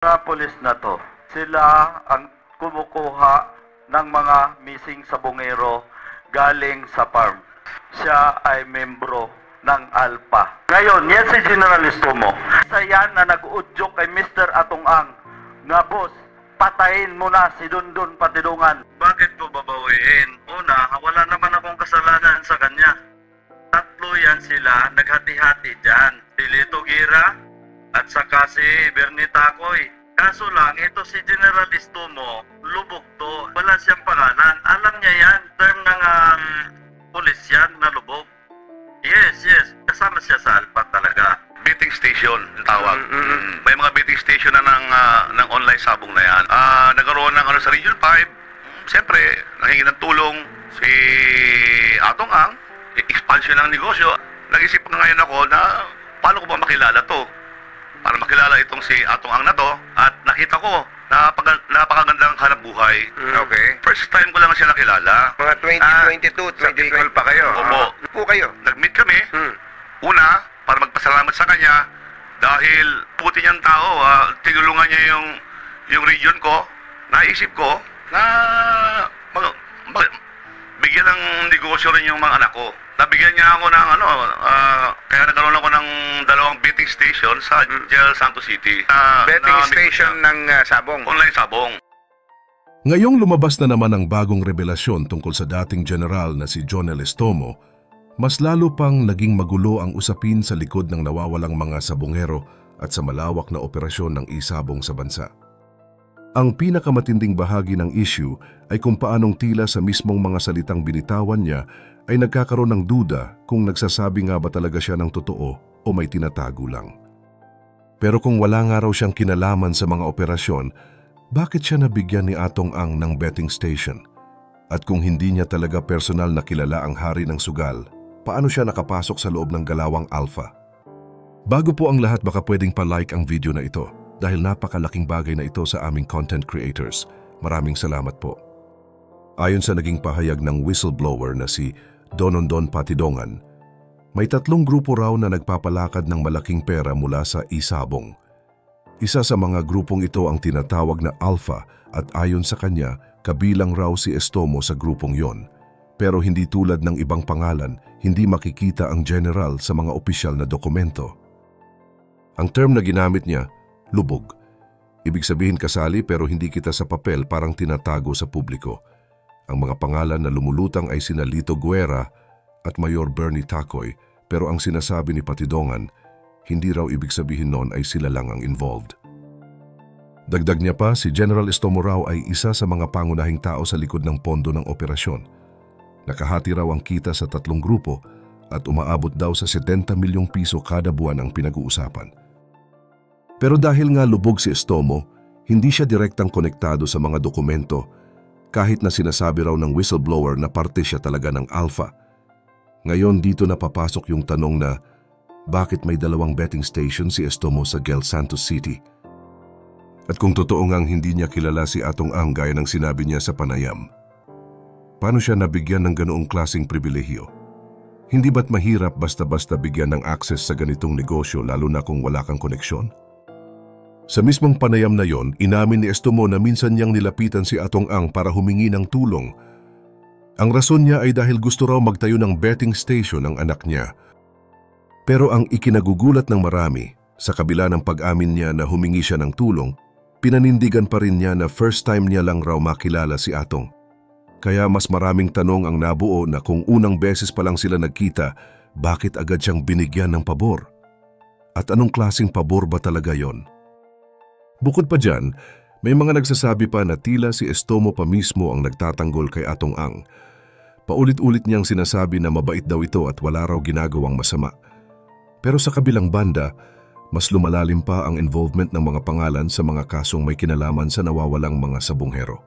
Mga pulis na to, sila ang kumukuha ng mga missing sabongero galing sa farm. Siya ay membro ng Alpha. Ngayon, yan si General Estomo. Isa yan na nag-udyok kay Mr. Atong Ang na, boss, patayin mo na si Dundun Patidungan. Bakit ko babawiin? Una, wala naman akong kasalanan sa kanya. Tatlo yan sila, naghati-hati dyan. Si Lito Gira at saka si Bernie Takoy. Kaso lang, ito si General Estomo, lubog to. Wala siyang pangalan. Alam niya yan, term ng pulis yan na lubog. Yes. Kasama siya sa Alpha talaga. Beating station, ang tawag. May mga beating station na ng online sabong na yan. Nagkaroon ng sa Region 5, siyempre, nanghingi ng tulong si Atong Ang, expansion ng negosyo. Nag-isip na ngayon ako na paano ko ba makilala to? Para makilala itong si Atong Ang na to, at nakita ko napakagandang hanap buhay. Okay. First time ko lang siya nakilala. Mga 2022, Sa Bicol pa kayo. Opo. Po kayo. Nag-meet kami. Una, para magpasalamat sa kanya dahil puti niyang tao, tinulungan niya yung region ko. Naisip ko na bigyan ng negosyo rin yung mga anak ko. Nabigyan niya ako ng kaya nagkaroon ako ng 2 betting station sa General Santos City. Betting station ng sabong. Online sabong. Ngayong lumabas na naman ang bagong revelasyon tungkol sa dating general na si Jonel Estomo, mas lalo pang naging magulo ang usapin sa likod ng nawawalang mga sabongero at sa malawak na operasyon ng isabong sa bansa. Ang pinakamatinding bahagi ng issue ay kung paanong tila sa mismong mga salitang binitawan niya ay nagkakaroon ng duda kung nagsasabi nga ba talaga siya ng totoo o may tinatago lang. Pero kung wala nga raw siyang kinalaman sa mga operasyon, bakit siya nabigyan ni Atong Ang ng betting station? At kung hindi niya talaga personal na kilala ang hari ng sugal, paano siya nakapasok sa loob ng galawang Alpha? Bago po ang lahat, baka pwedeng pa-like ang video na ito dahil napakalaking bagay na ito sa aming content creators. Maraming salamat po. Ayon sa naging pahayag ng whistleblower na si Dondon Patidongan, may 3 grupo raw na nagpapalakad ng malaking pera mula sa isabong. Isa sa mga grupong ito ang tinatawag na Alpha at ayon sa kanya, kabilang raw si Estomo sa grupong yon. Pero hindi tulad ng ibang pangalan, hindi makikita ang general sa mga opisyal na dokumento. Ang term na ginamit niya, lubog. Ibig sabihin kasali pero hindi kita sa papel, parang tinatago sa publiko. Ang mga pangalan na lumulutang ay sina Lito Guerra at Mayor Bernie Takoy, pero ang sinasabi ni Patidongan, hindi raw ibig sabihin noon ay sila lang ang involved. Dagdag niya pa, si General Estomo raw ay isa sa mga pangunahing tao sa likod ng pondo ng operasyon. Nakahati raw ang kita sa 3 grupo at umaabot daw sa 70 milyong piso kada buwan ang pinag-uusapan. Pero dahil nga lubog si Estomo, hindi siya direktang konektado sa mga dokumento kahit na sinasabi raw ng whistleblower na parte siya talaga ng Alpha. Ngayon dito na papasok yung tanong na bakit may 2 betting station si Estomo sa Gel Santos City? At kung totoo ngang hindi niya kilala si Atong Ang gaya ng sinabi niya sa panayam, paano siya nabigyan ng ganoong klaseng pribilehiyo? Hindi ba't mahirap basta-basta bigyan ng access sa ganitong negosyo lalo na kung wala kang koneksyon? Sa mismong panayam na yon, inamin ni Estomo na minsan niyang nilapitan si Atong Ang para humingi ng tulong. Ang rason niya ay dahil gusto raw magtayo ng betting station ang anak niya. Pero ang ikinagugulat ng marami, sa kabila ng pag-amin niya na humingi siya ng tulong, pinanindigan pa rin niya na first time niya lang raw makilala si Atong. Kaya mas maraming tanong ang nabuo na kung unang beses pa lang sila nagkita, bakit agad siyang binigyan ng pabor? At anong klaseng pabor ba talaga yon? Bukod pa dyan, may mga nagsasabi pa na tila si Estomo pa mismo ang nagtatanggol kay Atong Ang. Paulit-ulit niyang sinasabi na mabait daw ito at wala raw ginagawang masama. Pero sa kabilang banda, mas lumalalim pa ang involvement ng mga pangalan sa mga kasong may kinalaman sa nawawalang mga sabonghero.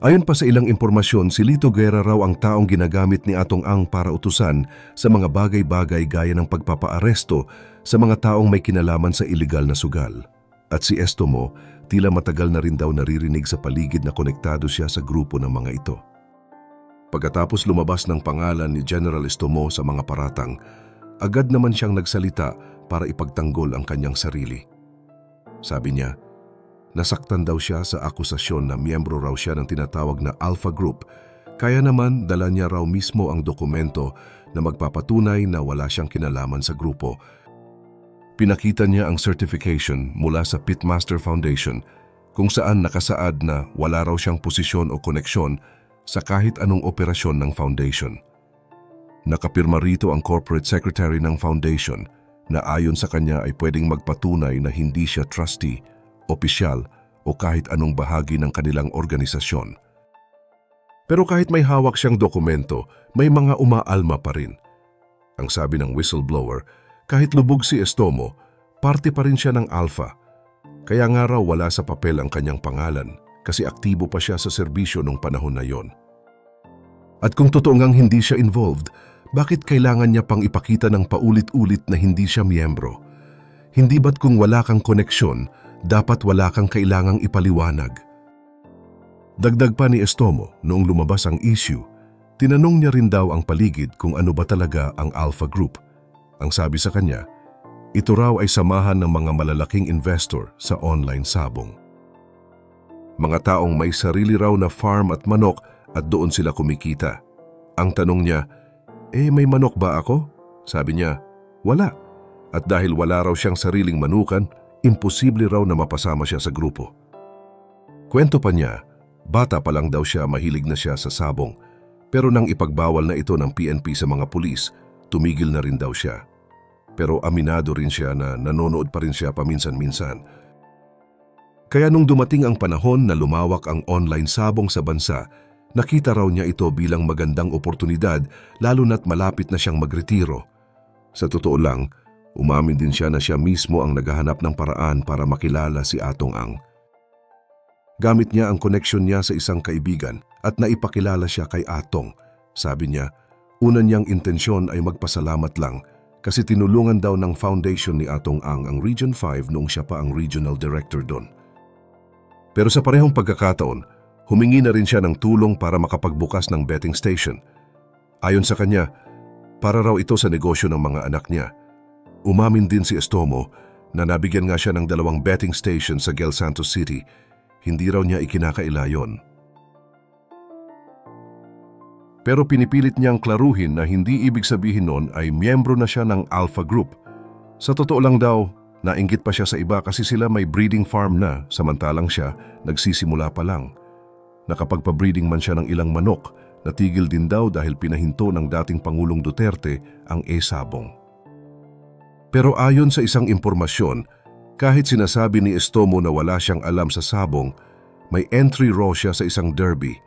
Ayon pa sa ilang impormasyon, si Lito Guerra raw ang taong ginagamit ni Atong Ang para utusan sa mga bagay-bagay gaya ng pagpapaaresto sa mga taong may kinalaman sa iligal na sugal. At si Estomo, tila matagal na rin daw naririnig sa paligid na konektado siya sa grupo ng mga ito. Pagkatapos lumabas ng pangalan ni General Estomo sa mga paratang, agad naman siyang nagsalita para ipagtanggol ang kanyang sarili. Sabi niya, nasaktan daw siya sa akusasyon na miyembro raw siya ng tinatawag na Alpha Group, kaya naman dala niya raw mismo ang dokumento na magpapatunay na wala siyang kinalaman sa grupo. Pinakita niya ang certification mula sa Pitmaster Foundation kung saan nakasaad na wala raw siyang posisyon o koneksyon sa kahit anong operasyon ng foundation. Nakapirma rito ang corporate secretary ng foundation na ayon sa kanya ay pwedeng magpatunay na hindi siya trustee, opisyal o kahit anong bahagi ng kanilang organisasyon. Pero kahit may hawak siyang dokumento, may mga umaalma pa rin. Ang sabi ng whistleblower, kahit lubog si Estomo, parte pa rin siya ng Alpha. Kaya nga raw wala sa papel ang kanyang pangalan kasi aktibo pa siya sa serbisyo nung panahon na yon. At kung totoo ngang hindi siya involved, bakit kailangan niya pang ipakita ng paulit-ulit na hindi siya miyembro? Hindi ba't kung wala kang koneksyon, dapat wala kang kailangang ipaliwanag? Dagdag pa ni Estomo, noong lumabas ang issue, tinanong niya rin daw ang paligid kung ano ba talaga ang Alpha Group. Ang sabi sa kanya, ito raw ay samahan ng mga malalaking investor sa online sabong. Mga taong may sarili raw na farm at manok at doon sila kumikita. Ang tanong niya, may manok ba ako? Sabi niya, wala. At dahil wala raw siyang sariling manukan, imposible raw na mapasama siya sa grupo. Kwento pa niya, bata pa lang daw siya mahilig na siya sa sabong. Pero nang ipagbawal na ito ng PNP sa mga pulis, tumigil na rin daw siya. Pero aminado rin siya na nanonood pa rin siya paminsan-minsan. Kaya nung dumating ang panahon na lumawak ang online sabong sa bansa, nakita raw niya ito bilang magandang oportunidad lalo na't malapit na siyang magretiro. Sa totoo lang, umamin din siya na siya mismo ang naghahanap ng paraan para makilala si Atong Ang. Gamit niya ang koneksyon niya sa isang kaibigan at naipakilala siya kay Atong. Sabi niya, una niyang intensyon ay magpasalamat lang kasi tinulungan daw ng foundation ni Atong Ang ang Region 5 noong siya pa ang regional director doon. Pero sa parehong pagkakataon, humingi na rin siya ng tulong para makapagbukas ng betting station. Ayon sa kanya, para raw ito sa negosyo ng mga anak niya. Umamin din si Estomo na nabigyan nga siya ng 2 betting station sa Gel Santos City. Hindi raw niya ikinakaila yon. Pero pinipilit niyang klaruhin na hindi ibig sabihin nun ay miyembro na siya ng Alpha Group. Sa totoo lang daw, nainggit pa siya sa iba kasi sila may breeding farm na, samantalang siya nagsisimula pa lang. Nakapagpa-breeding man siya ng ilang manok, natigil din daw dahil pinahinto ng dating Pangulong Duterte ang sabong. Pero ayon sa isang impormasyon, kahit sinasabi ni Estomo na wala siyang alam sa sabong, may entry raw siya sa isang derby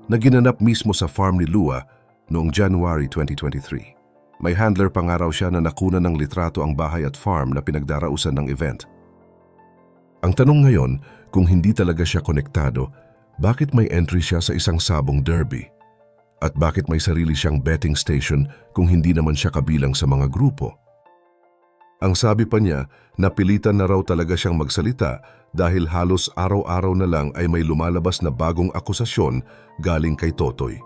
na ginanap mismo sa farm ni Lua noong January 2023. May handler pa nga raw siya na nakuna ng litrato ang bahay at farm na pinagdarausan ng event. Ang tanong ngayon, kung hindi talaga siya konektado, bakit may entry siya sa isang sabong derby? At bakit may sarili siyang betting station kung hindi naman siya kabilang sa mga grupo? Ang sabi pa niya, napilitan na raw talaga siyang magsalita dahil halos araw-araw na lang ay may lumalabas na bagong akusasyon galing kay Totoy.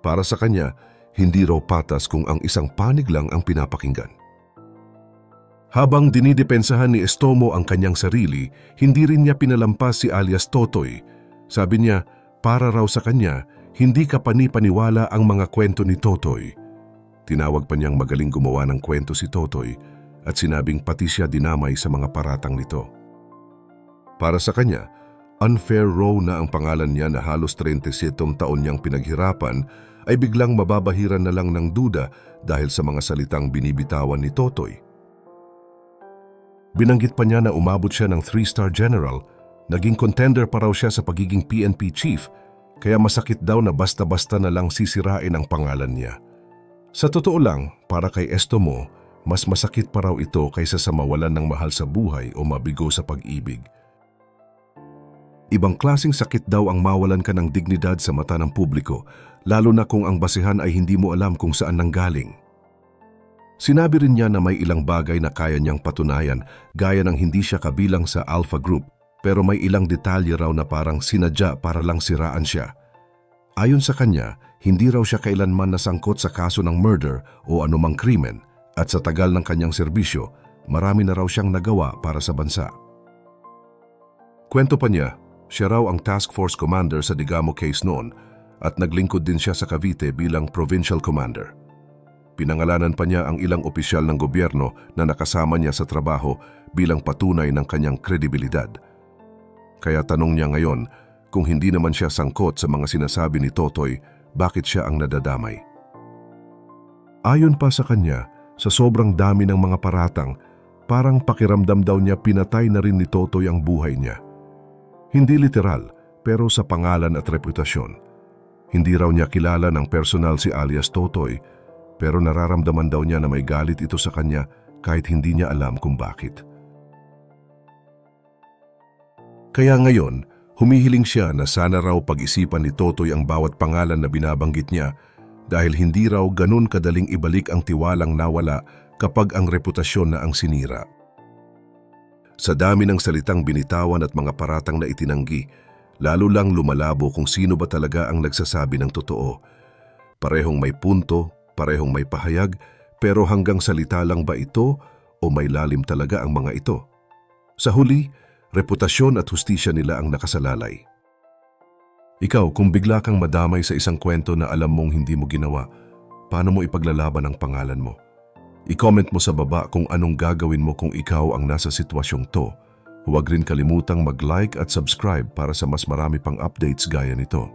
Para sa kanya, hindi raw patas kung ang isang panig lang ang pinapakinggan. Habang dinidepensahan ni Estomo ang kanyang sarili, hindi rin niya pinalampas si alias Totoy. Sabi niya, para raw sa kanya, hindi kapani-paniwala ang mga kwento ni Totoy. Tinawag pa niyang magaling gumawa ng kwento si Totoy at sinabing pati siya dinamay sa mga paratang nito. Para sa kanya, unfair raw na ang pangalan niya na halos 37 taon niyang pinaghirapan ay biglang mababahiran na lang ng duda dahil sa mga salitang binibitawan ni Totoy. Binanggit pa niya na umabot siya ng 3-star general, naging contender pa raw siya sa pagiging PNP chief, kaya masakit daw na basta-basta na lang sisirain ang pangalan niya. Sa totoo lang, para kay Estomo, mas masakit pa raw ito kaysa sa mawalan ng mahal sa buhay o mabigo sa pag-ibig. Ibang klaseng sakit daw ang mawalan ka ng dignidad sa mata ng publiko, lalo na kung ang basehan ay hindi mo alam kung saan nanggaling. Sinabi rin niya na may ilang bagay na kaya niyang patunayan, gaya ng hindi siya kabilang sa Alpha Group, pero may ilang detalye raw na parang sinadya para lang siraan siya. Ayon sa kanya, hindi raw siya kailanman nasangkot sa kaso ng murder o anumang krimen, at sa tagal ng kanyang serbisyo, marami na raw siyang nagawa para sa bansa. Kwento pa niya, siya raw ang task force commander sa Digamo case noon at naglingkod din siya sa Cavite bilang provincial commander. Pinangalanan pa niya ang ilang opisyal ng gobyerno na nakasama niya sa trabaho bilang patunay ng kanyang kredibilidad. Kaya tanong niya ngayon, kung hindi naman siya sangkot sa mga sinasabi ni Totoy, bakit siya ang nadadamay? Ayon pa sa kanya, sa sobrang dami ng mga paratang, parang pakiramdam daw niya pinatay na rin ni Totoy ang buhay niya. Hindi literal, pero sa pangalan at reputasyon. Hindi raw niya kilala ng personal si alias Totoy, pero nararamdaman daw niya na may galit ito sa kanya kahit hindi niya alam kung bakit. Kaya ngayon, humihiling siya na sana raw pag-isipan ni Totoy ang bawat pangalan na binabanggit niya dahil hindi raw ganun kadaling ibalik ang tiwalang nawala kapag ang reputasyon na ang sinira. Sa dami ng salitang binitawan at mga paratang na itinanggi, lalo lang lumalabo kung sino ba talaga ang nagsasabi ng totoo. Parehong may punto, parehong may pahayag, pero hanggang salita lang ba ito o may lalim talaga ang mga ito? Sa huli, reputasyon at hustisya nila ang nakasalalay. Ikaw, kung bigla kang madamay sa isang kwento na alam mong hindi mo ginawa, paano mo ipaglalaban ang pangalan mo? I-comment mo sa baba kung anong gagawin mo kung ikaw ang nasa sitwasyong to. Huwag rin kalimutang mag-like at subscribe para sa mas marami pang updates gaya nito.